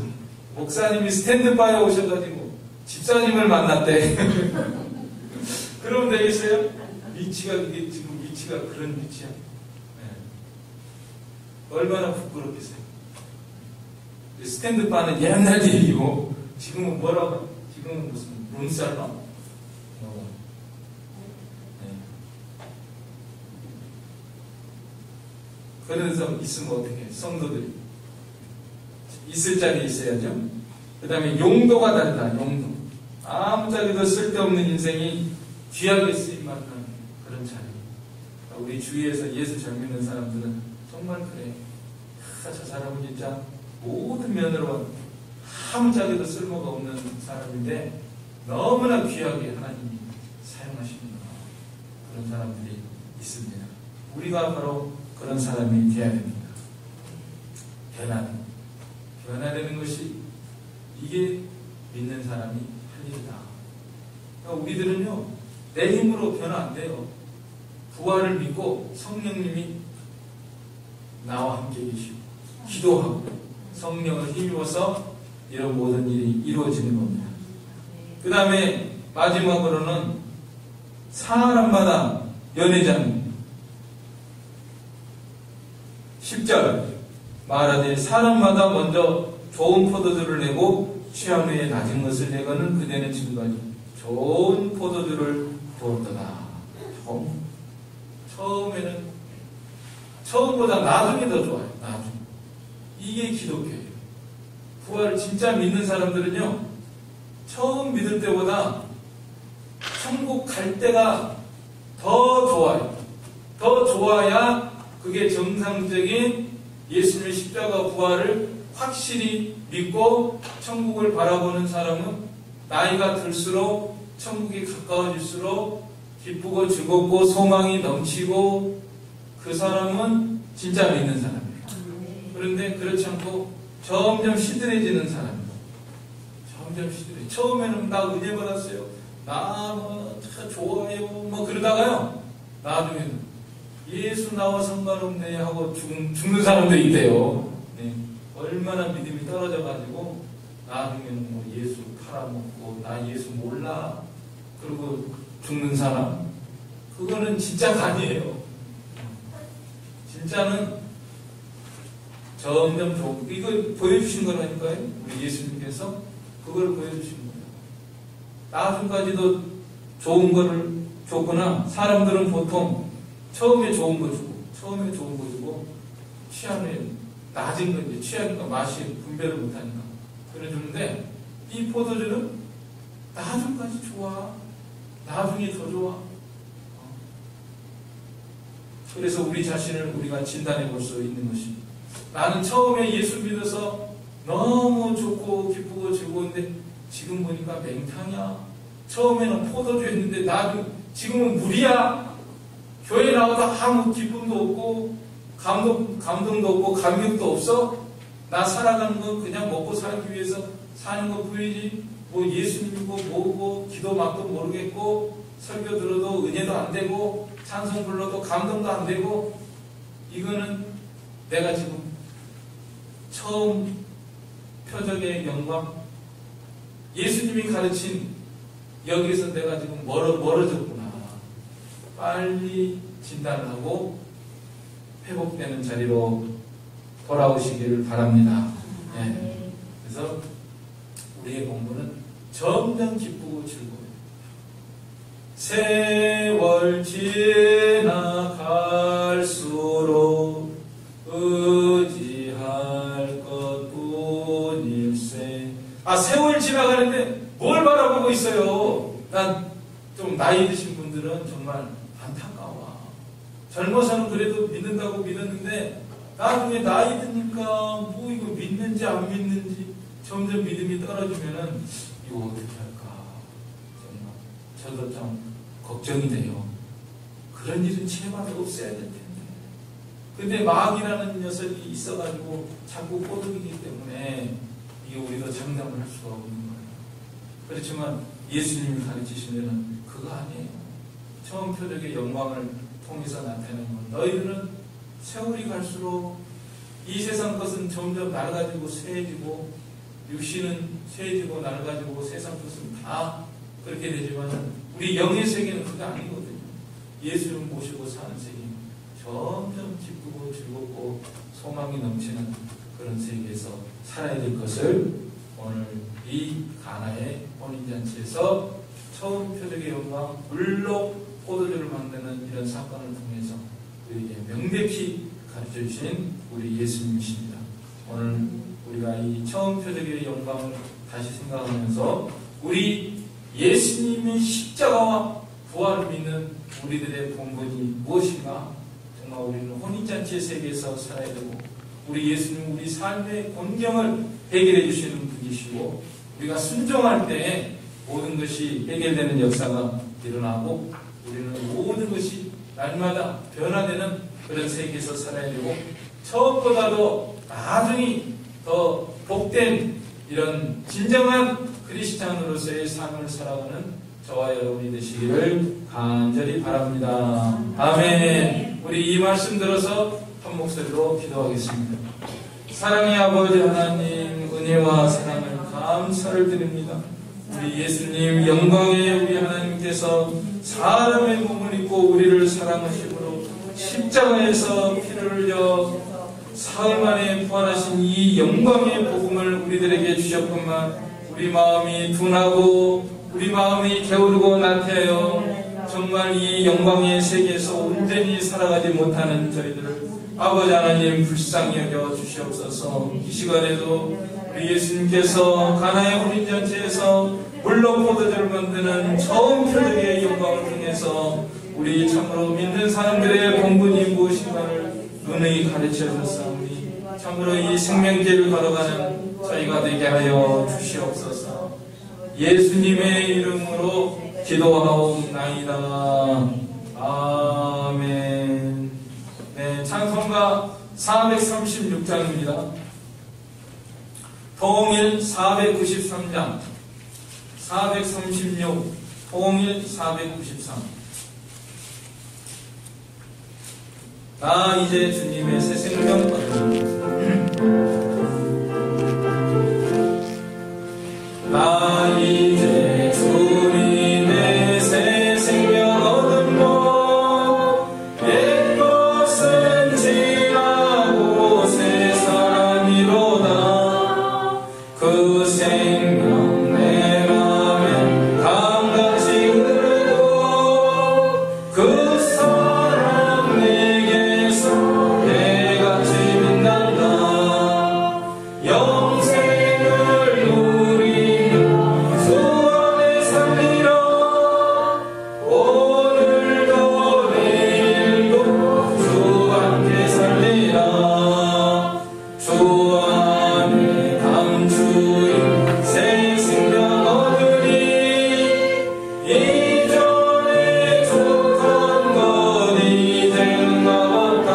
목사님이 스탠드바에 오셔가지고 집사님을 만났대. 그러면 되겠어요? 위치가 그게 지금 위치가 그런 위치야. 얼마나 부끄럽겠어요. 스탠드바는 옛날 얘기고 지금은 뭐라고? 지금은 무슨 룸살롱? 그런 데서 있으면 어떻게 해? 성도들이 있을 자리에 있어야죠. 그 다음에 용도가 다르다. 용도. 아무짝에도 쓸데없는 인생이 귀하게 쓰임받는 그런 자리. 우리 주위에서 예수 잘 믿는 사람들은 정말 그래. 저 사람은 진짜 모든 면으로 아무짝에도 쓸모가 없는 사람인데 너무나 귀하게 하나님이 사용하시는 그런 사람들이 있습니다. 우리가 바로 그런 사람이 되어야 됩니다. 변화되는 것이 이게 믿는 사람이 할 일이다. 그러니까 우리들은요, 내 힘으로 변화 안 돼요. 부활을 믿고 성령님이 나와 함께 계시고 기도하고 성령을 힘입어서 이런 모든 일이 이루어지는 겁니다. 그 다음에 마지막으로는 사람마다 연회장 10절 말하되 사람마다 먼저 좋은 포도주를 내고 취한 후에 낮은 것을 내거는 그대는 지금까지 좋은 포도주를 부었더라. 처음보다 나중에 더 좋아요. 나중. 이게 기독교예요. 부활을 진짜 믿는 사람들은요, 처음 믿을 때보다 천국 갈 때가 더 좋아요. 더 좋아야 그게 정상적인 예수님의 십자가 부활을 확실히 믿고 천국을 바라보는 사람은 나이가 들수록 천국이 가까워질수록 기쁘고 즐겁고 소망이 넘치고 그 사람은 진짜 믿는 사람이에요. 그런데 그렇지 않고 점점 시들해지는 사람이에요. 점점 시들해. 처음에는 나 은혜 받았어요. 나 좋아요. 뭐 그러다가요. 나중에는 예수 나와 상관없네 하고 죽는 사람도 있대요. 네. 얼마나 믿음이 떨어져가지고 나중에는 뭐 예수 팔아먹고 나 예수 몰라. 그리고 죽는 사람. 그거는 진짜가 아니에요. 진짜는 점점 좋은, 이거 보여주신 거라니까요. 우리 예수님께서 그걸 보여주신 거예요. 나중까지도 좋은 거를 줬구나. 사람들은 보통 처음에 좋은 거 주고, 취한 후에 낮은 거, 이제 취하니까 맛이 분별을 못하니까. 그래주는데, 이 포도주는 나중까지 좋아. 나중에 더 좋아. 그래서 우리 자신을 우리가 진단해 볼 수 있는 것입니다. 나는 처음에 예수 믿어서 너무 좋고 기쁘고 즐거운데 지금 보니까 맹탕이야. 처음에는 포도주였는데 지금은 물이야. 교회 나와도 아무 기쁨도 없고 감동도 없고 감격도 없어. 나 살아가는 건 그냥 먹고 살기 위해서 사는 것 뿐이지. 뭐 예수님이고 뭐고 기도 맛도 모르겠고 설교 들어도 은혜도 안 되고 찬송 불러도 감동도 안 되고 이거는 내가 지금 처음 표적의 영광 예수님이 가르친 여기서 내가 지금 멀어졌구나. 빨리 진단을 하고 회복되는 자리로 돌아오시기를 바랍니다. 네. 그래서 우리의 공부는 점점 기쁘고 즐거워요. 세월 지나갈수록 의지할 것뿐일세. 세월 지나가는데 뭘 바라보고 있어요? 난 좀 나이 드신 분들은 정말 안타까워. 젊어서는 그래도 믿는다고 믿었는데 나중에 나이 드니까 뭐 이거 믿는지 안 믿는지 점점 믿음이 떨어지면은 이거 어떻게 할까? 정말 저도 좀 걱정이 돼요. 그런 일은 제발 없어야 될 텐데. 근데 마귀라는 녀석이 있어가지고 자꾸 꼬드기기 때문에 이게 우리도 장담을 할 수가 없는 거예요. 그렇지만 예수님이 가르치시면은 그거 아니에요. 처음 표적의 영광을 통해서 나타내는 것. 너희들은 세월이 갈수록 이 세상 것은 점점 낡아지고 쇠해지고 육신은 쇠해지고 낡아지고 세상 것은 다 그렇게 되지만 우리 영의 세계는 그게 아니거든요. 예수를 모시고 사는 세계는 점점 기쁘고 즐겁고 소망이 넘치는 그런 세계에서 살아야 될 것을 오늘 이 가나의 혼인잔치에서 처음 표적의 영광 물로 포도주를 만드는 이런 사건을 통해서 우리에게 명백히 가르쳐 주신 우리 예수님이십니다. 오늘 우리가 이 처음 표적의 영광을 다시 생각하면서 우리 예수님의 십자가와 부활을 믿는 우리들의 본분이 무엇인가? 정말 우리는 혼인잔치의 세계에서 살아야 되고 우리 예수님 우리 삶의 곤경을 해결해 주시는 분이시고 우리가 순종할 때 모든 것이 해결되는 역사가 일어나고 우리는 모든 것이 날마다 변화되는 그런 세계에서 살아야 되고 처음보다도 나중에 더 복된 이런 진정한 크리스찬으로서의 삶을 살아가는 저와 여러분이 되시기를 간절히 바랍니다. 아멘. 우리 이 말씀 들어서 한 목소리로 기도하겠습니다. 사랑의 아버지 하나님, 은혜와 사랑을 감사를 드립니다. 우리 예수님 영광의 우리 하나님께서 사람의 몸을 입고 우리를 사랑하심으로 십자가에서 피를 흘려 사흘 만에 부활하신 이 영광의 복음을 우리들에게 주셨건만 우리 마음이 둔하고 우리 마음이 게으르고 나태하여 정말 이 영광의 세계에서 온전히 살아가지 못하는 저희들을 아버지 하나님 불쌍히 여겨 주시옵소서. 이 시간에도 우리 예수님께서 가나의 혼인잔치에서 물로 포도주를 만드는 처음 표적의 영광을 통해서 우리 참으로 믿는 사람들의 본분이 무엇인가를 눈의 가르쳐 주셨사오니 참으로 이 생명길을 걸어가는 저희가 되게 하여 주시옵소서. 예수님의 이름으로 기도하옵나이다. 아멘. 네, 찬송가 436장입니다. 통일 493장 436 통일 493 나 이제 주님의 새 생명 얻으리 나 이제 주님의 새 생명 얻음로 옛 것은 지나고 새 사람이로다 그 생명 내 맘에 강같이 흐르고 그 사랑 내게서 해같이 빛난다 영생을 누리며 주 안에 살리라 오늘도 내일도 주 함께 살리라 주 안에 감추인 새 생명 얻으리 이전에 족한 것 이제는 남았다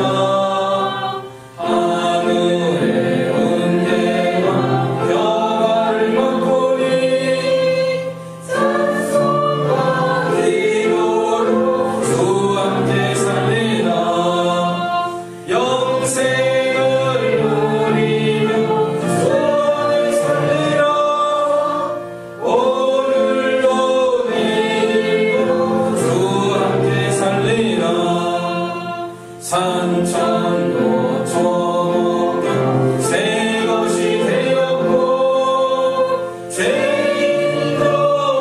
하늘의 은혜와 평화를 맛보니 찬송과 기도로 주 함께 살리라 영생을 누리며 주 안에 살리라 오늘도 내일도 주 함께 살리라 산천도 조목도 새 것이 되었고 죄인도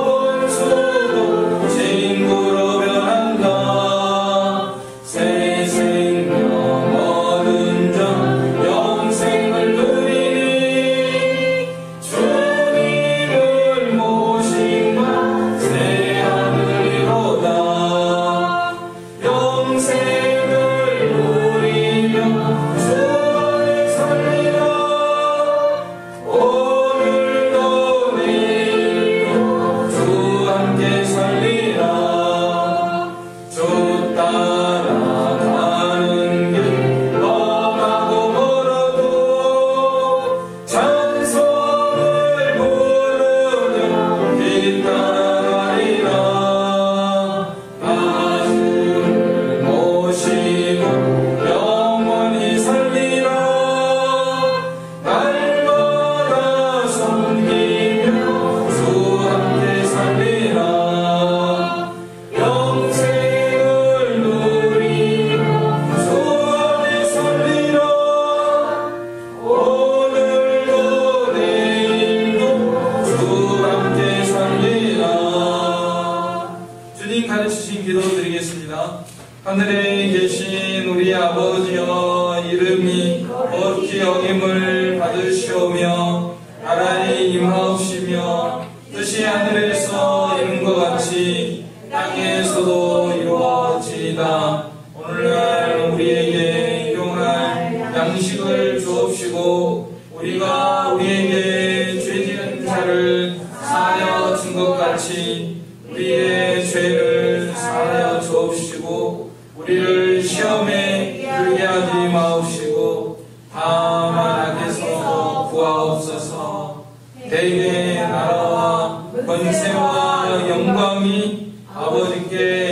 원수도 친구로 변한다 새 생명 얻은 자 영생을 누리니 주님을 모신 바 새 하늘이로다 영생을 누리며 주 안에 살리라 오늘도 내일도 주 함께 살리라 주 따라가는 길 험하고 멀어도 찬송을 부르며 길 따라가리라 나 주를 모시고 영원히 살리라 날마다 섬기며 주 함께 살리라 영생을 누리며 주 안에 살리라 오늘도 내일도 주 함께 살리라 주님 가르치신 기도 드리겠습니다. 하늘에 계신 우리 아버지여 이름이 거룩히 여김을 받으시오며 나라에 임하옵시며 뜻이 하늘에서 이룬 것 같이 땅에서도 이루어지이다. 오늘날 우리에게 일용할 양식을 주옵시고 우리가 우리에게 죄지은 자를 사하여 준 것 같이 우리의 죄를 사하여 주옵시고 우리를 시험에 이르게 하지 마옵시고 다만 악에서 구하옵소서. 권세와 영광이 아버지께